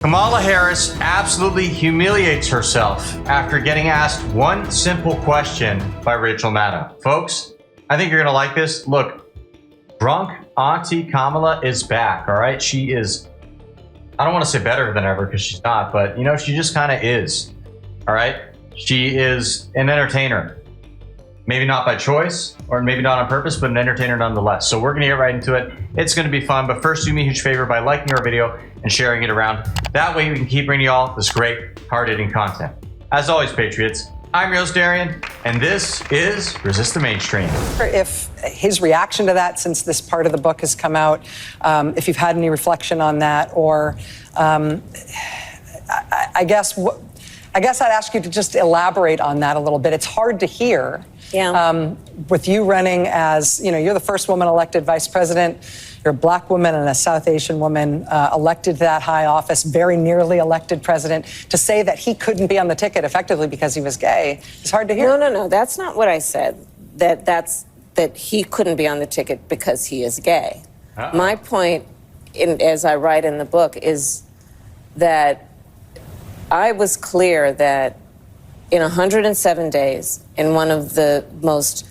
Kamala Harris absolutely humiliates herself after getting asked one simple question by Rachel Maddow. Folks, I think you're going to like this. Look, drunk Auntie Kamala is back, all right? She is, I don't want to say better than ever because she's not, but, you know, she just kind of is, all right? She is an entertainer. Maybe not by choice, or maybe not on purpose, but an entertainer nonetheless. So we're going to get right into it. It's going to be fun, but first do me a huge favor by liking our video and sharing it around. That way we can keep bringing y'all this great, hard-hitting content. As always, Patriots, I'm your host, Darian, and this is Resist the Mainstream. If his reaction to that, since this part of the book has come out, if you've had any reflection on that, or I guess I'd ask you to just elaborate on that a little bit. It's hard to hear. Yeah. With you running as, you know, you're the first woman elected vice president. You're a black woman and a South Asian woman elected to that high office, very nearly elected president. To say that he couldn't be on the ticket effectively because he was gay is hard to hear. No. That's not what I said. That he couldn't be on the ticket because he is gay. Uh-oh. My point, as I write in the book, is that I was clear that in 107 days, in one of the most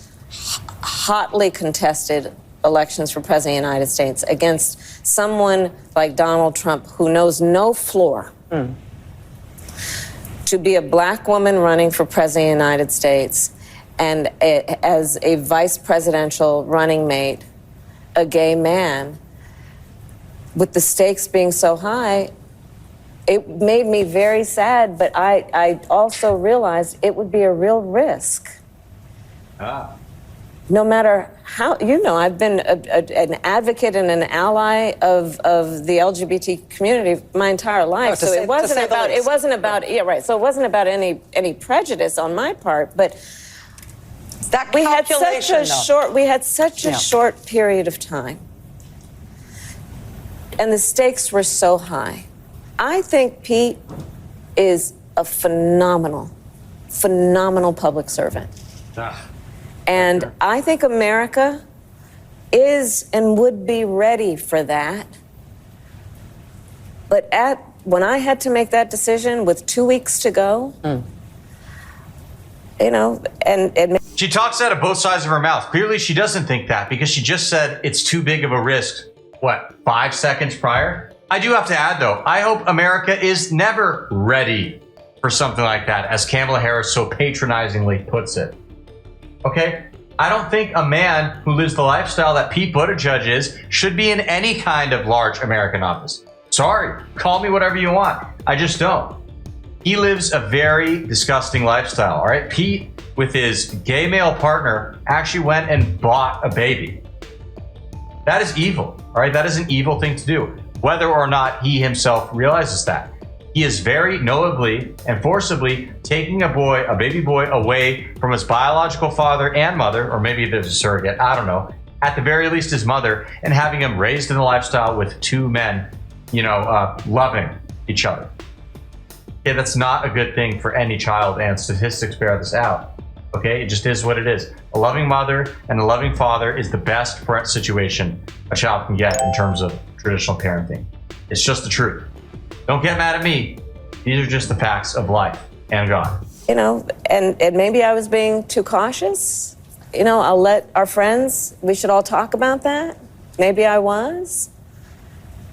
hotly contested elections for president of the United States, against someone like Donald Trump, who knows no floor, to be a black woman running for president of the United States and as a vice presidential running mate, a gay man, with the stakes being so high, it made me very sad, but I also realized it would be a real risk. No matter how, you know, I've been an advocate and an ally of the LGBT community my entire life. So it wasn't about any prejudice on my part, but that we had such a short period of time, and the stakes were so high. I think Pete is a phenomenal public servant. And I think America is and would be ready for that. But when I had to make that decision with 2 weeks to go, you know, and she talks out of both sides of her mouth. Clearly she doesn't think that because she just said it's too big of a risk, 5 seconds prior? I do have to add, though, I hope America is never ready for something like that, as Kamala Harris so patronizingly puts it. Okay? I don't think a man who lives the lifestyle that Pete Buttigieg is should be in any kind of large American office. Sorry, call me whatever you want. I just don't. He lives a very disgusting lifestyle, all right? Pete, with his gay male partner, actually went and bought a baby. That is evil, all right? That is an evil thing to do, whether or not he himself realizes that. He is very knowingly and forcibly taking a baby boy away from his biological father and mother, or maybe there's a surrogate, I don't know, at the very least his mother, and having him raised in a lifestyle with two men, you know, loving each other. Okay, that's not a good thing for any child, and statistics bear this out. Okay, it just is what it is. A loving mother and a loving father is the best situation a child can get in terms of traditional parenting. It's just the truth. Don't get mad at me. These are just the facts of life and God. You know, and maybe I was being too cautious. You know, I'll let our friends, we should all talk about that. Maybe I was.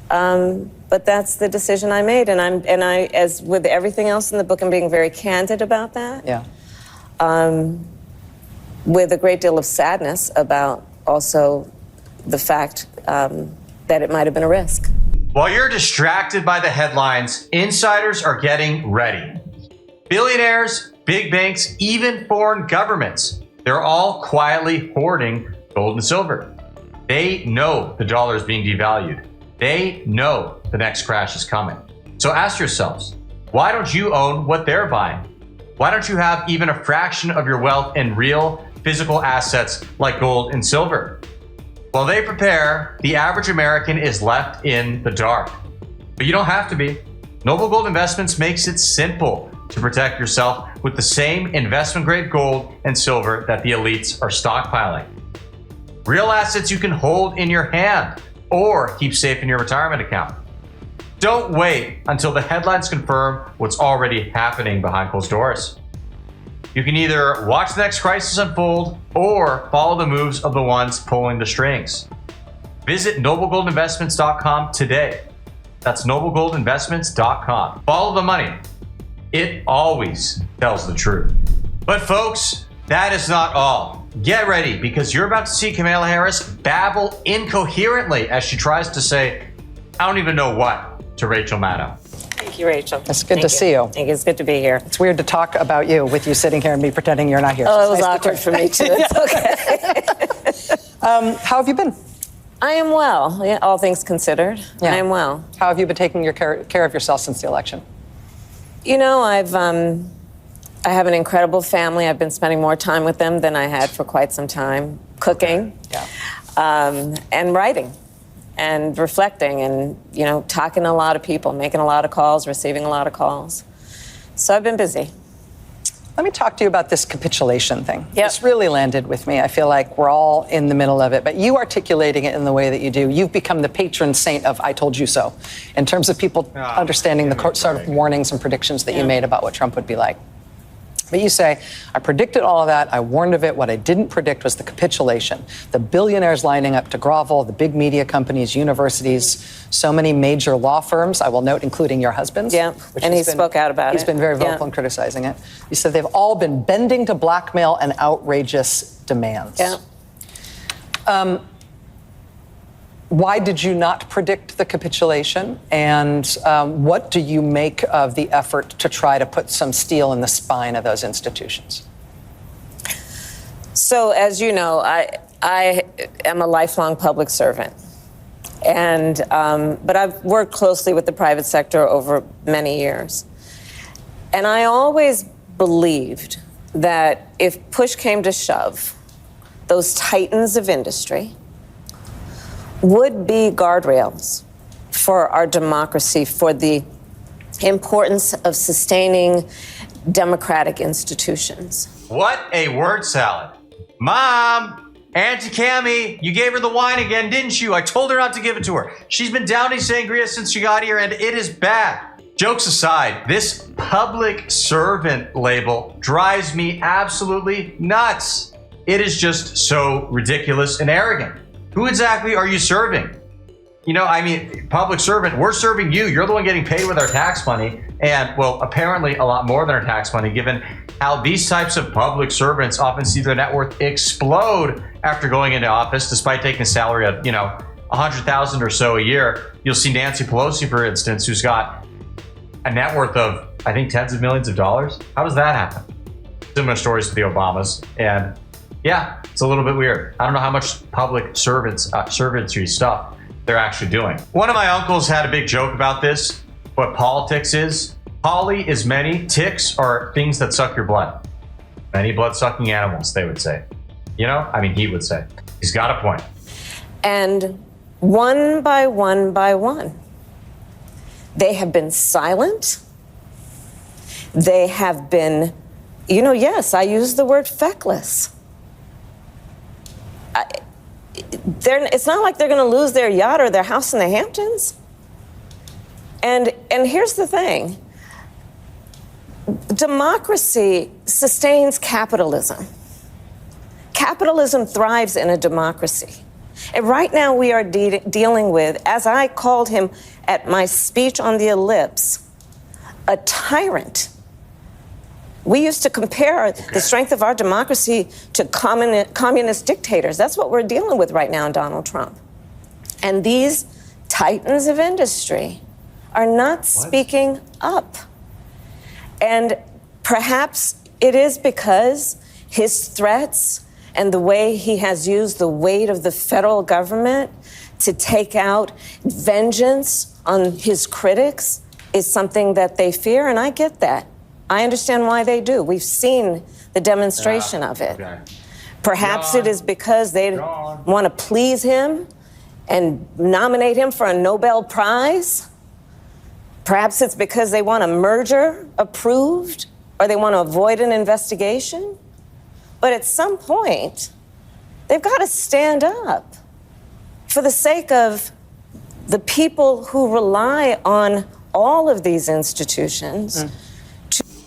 But that's the decision I made. And I, as with everything else in the book, I'm being very candid about that. Yeah. With a great deal of sadness about also the fact that it might have been a risk. While you're distracted by the headlines, insiders are getting ready. Billionaires, big banks, even foreign governments, they're all quietly hoarding gold and silver. They know the dollar is being devalued. They know the next crash is coming. So ask yourselves, why don't you own what they're buying? Why don't you have even a fraction of your wealth in real physical assets like gold and silver? While they prepare, the average American is left in the dark. But you don't have to be. Noble Gold Investments makes it simple to protect yourself with the same investment-grade gold and silver that the elites are stockpiling. Real assets you can hold in your hand or keep safe in your retirement account. don't wait until the headlines confirm what's already happening behind closed doors. You can either watch the next crisis unfold or follow the moves of the ones pulling the strings. Visit noblegoldinvestments.com today. That's noblegoldinvestments.com. Follow the money. It always tells the truth. But folks, that is not all. Get ready, because you're about to see Kamala Harris babble incoherently as she tries to say, I don't even know what, to Rachel Maddow. Thank you, Rachel. It's good to see you. Thank you. It's good to be here. It's weird to talk about you with you sitting here and me pretending you're not here. Oh, So it was it's nice awkward for me, too. It's okay. How have you been? I am well, yeah, all things considered. Yeah. I am well. How have you been taking care of yourself since the election? You know, I have an incredible family. I've been spending more time with them than I had for quite some time, cooking, and writing, and reflecting, and, you know, talking to a lot of people, making a lot of calls, receiving a lot of calls. So I've been busy. Let me talk to you about this capitulation thing. Yep. This really landed with me. I feel like we're all in the middle of it, but you articulating it in the way that you do, you've become the patron saint of I told you so, in terms of people understanding the sort of warnings and predictions that you made about what Trump would be like. But you say, I predicted all of that. I warned of it. What I didn't predict was the capitulation. The billionaires lining up to grovel, the big media companies, universities, so many major law firms, I will note, including your husband's. Yeah, and he spoke out about it. He's been very vocal in criticizing it. You said they've all been bending to blackmail and outrageous demands. Yeah. Why did you not predict the capitulation? And what do you make of the effort to try to put some steel in the spine of those institutions? So, as you know, I am a lifelong public servant. And, but I've worked closely with the private sector over many years. And I always believed that if push came to shove, those titans of industry would be guardrails for our democracy, for the importance of sustaining democratic institutions. What a word salad. Mom, Auntie Cammy, you gave her the wine again, didn't you? I told her not to give it to her. She's been downing sangria since she got here, and it is bad. Jokes aside, this public servant label drives me absolutely nuts. It is just so ridiculous and arrogant. Who exactly are you serving? You know, I mean, public servant, we're serving you. You're the one getting paid with our tax money. And, well, apparently a lot more than our tax money, given how these types of public servants often see their net worth explode after going into office, despite taking a salary of, you know, $100,000 or so a year. You'll see Nancy Pelosi, for instance, who's got a net worth of, I think, tens of millions of dollars. How does that happen? Similar stories to the Obamas. And yeah, it's a little bit weird. I don't know how much public servantry stuff they're actually doing. One of my uncles had a big joke about this, what politics is. Polly is many, ticks are things that suck your blood. Many blood-sucking animals, they would say. You know, I mean, he would say. He's got a point. And one by one by one, they have been silent. They have been, you know, yes, I use the word feckless. It's not like they're going to lose their yacht or their house in the Hamptons. And here's the thing. Democracy sustains capitalism. Capitalism thrives in a democracy. And right now we are dealing with, as I called him at my speech on the ellipse, a tyrant. We used to compare the strength of our democracy to communist dictators. That's what we're dealing with right now in Donald Trump. And these titans of industry are not speaking up. And perhaps it is because his threats and the way he has used the weight of the federal government to take out vengeance on his critics is something that they fear, and I get that. I understand why they do. We've seen the demonstration of it. Okay. Perhaps it is because they want to please him and nominate him for a Nobel Prize. Perhaps it's because they want a merger approved or they want to avoid an investigation. But at some point, they've got to stand up for the sake of the people who rely on all of these institutions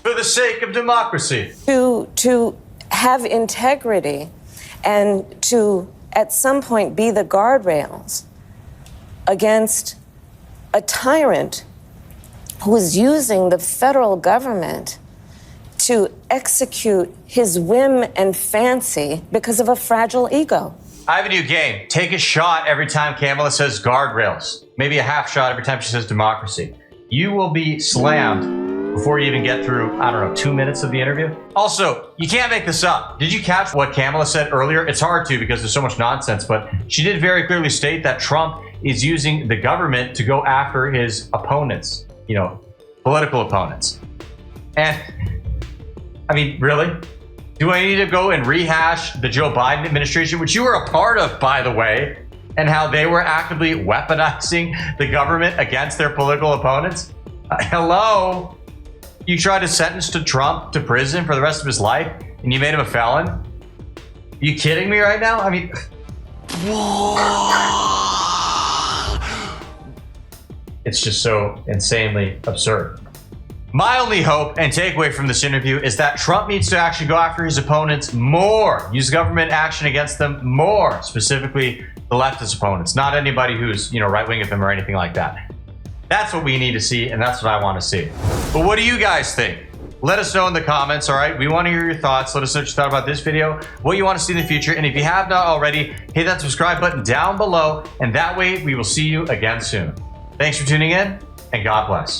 For the sake of democracy. to have integrity and to, at some point, be the guardrails against a tyrant who is using the federal government to execute his whim and fancy because of a fragile ego. I have a new game. Take a shot every time Kamala says guardrails. Maybe a half shot every time she says democracy. You will be slammed before you even get through, I don't know, 2 minutes of the interview. Also, you can't make this up. Did you catch what Kamala said earlier? It's hard to because there's so much nonsense, but she did very clearly state that Trump is using the government to go after his opponents, you know, political opponents. And, I mean, really? Do I need to go and rehash the Joe Biden administration, which you were a part of, by the way, and how they were actively weaponizing the government against their political opponents? Hello? You tried to sentence Trump to prison for the rest of his life, and you made him a felon? Are you kidding me right now? I mean... It's just so insanely absurd. My only hope and takeaway from this interview is that Trump needs to actually go after his opponents more, use government action against them more, specifically the leftist opponents, not anybody who's, you know, right-wing of him or anything like that. That's what we need to see, and that's what I want to see. But what do you guys think? Let us know in the comments, all right? We want to hear your thoughts. Let us know what you thought about this video, what you want to see in the future, and if you have not already, hit that subscribe button down below, and that way we will see you again soon. Thanks for tuning in, and God bless.